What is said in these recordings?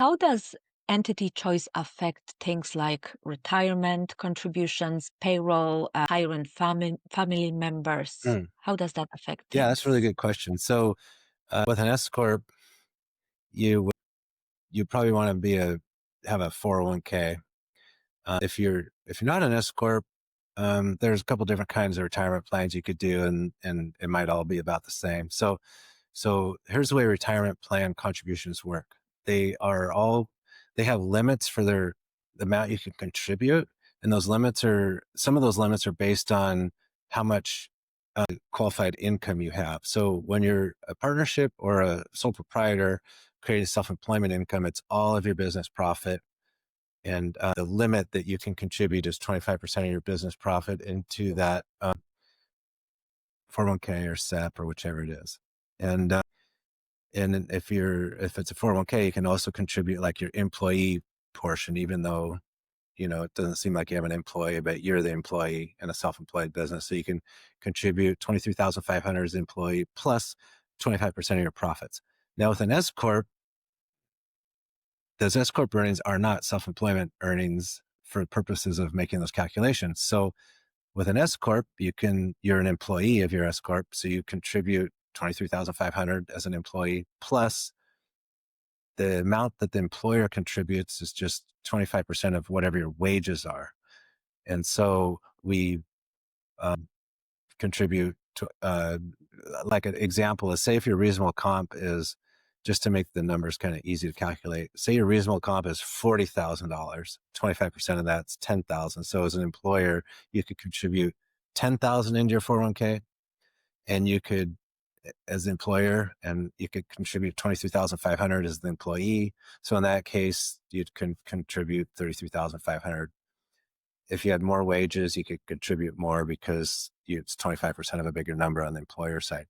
how does entity choice affect things like retirement contributions, payroll, hiring family members? Mm. How does that affect Yeah, that's a really things? good question. So, with an S-Corp, you you probably want to have a 401k. If you're not an S-Corp, there's a couple different kinds of retirement plans you could do, and it might all be about the same. So here's the way retirement plan contributions work. They are all they have limits for the amount you can contribute, and some of those limits are based on how much qualified income you have. So when you're a partnership or a sole proprietor creating self-employment income, it's all of your business profit. And the limit that you can contribute is 25% of your business profit into that 401k or SEP or whichever it is. And if it's a 401k, you can also contribute like your employee portion, even though it doesn't seem like you have an employee, but you're the employee in a self-employed business. So you can contribute 23,500 as employee plus 25% of your profits. Now with an S corp, those S corp earnings are not self-employment earnings for purposes of making those calculations. So with an S corp, you're an employee of your S corp, so you contribute 23,500 as an employee plus the amount that the employer contributes is just 25% of whatever your wages are. And so we contribute to, like an example is, say if your reasonable comp is, just to make the numbers kind of easy to calculate, say your reasonable comp is $40,000, 25% of that's 10,000. So as an employer, you could contribute 10,000 into your 401k, and you could, as the employer, and you could contribute 23,500 as the employee. So in that case, you can contribute 33,500. If you had more wages, you could contribute more because it's 25% of a bigger number on the employer side.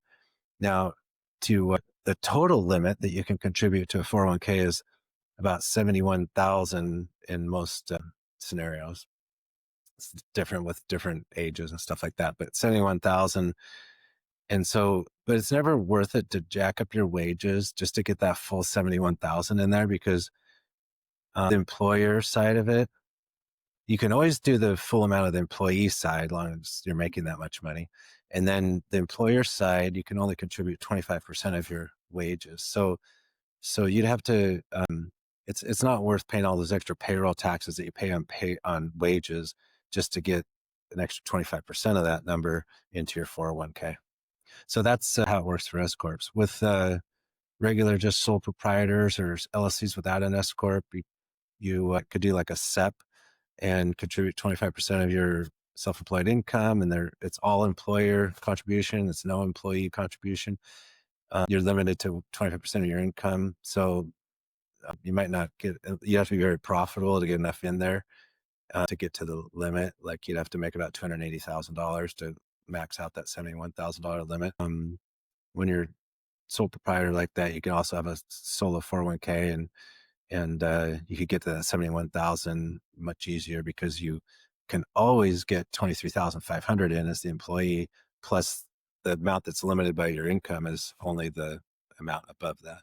Now, the total limit that you can contribute to a 401k is about 71,000 in most scenarios. It's different with different ages and stuff like that, but 71,000. And so, but it's never worth it to jack up your wages just to get that full 71,000 in there, because the employer side of it, you can always do the full amount of the employee side as long as you're making that much money. And then the employer side, you can only contribute 25% of your wages. So you'd have to, it's not worth paying all those extra payroll taxes that you pay on wages just to get an extra 25% of that number into your 401k. So that's how it works for S corps. With regular just sole proprietors or LLCs without an S corp, you could do like a SEP and contribute 25% of your self-employed income, and it's all employer contribution. It's no employee contribution. You're limited to 25% of your income, so you might not get. You have to be very profitable to get enough in there to get to the limit. Like you'd have to make about $280,000 to max out that $71,000 limit. When you're sole proprietor like that, you can also have a solo 401k, and you could get to that 71,000 much easier because you can always get 23,500 in as the employee, plus the amount that's limited by your income is only the amount above that.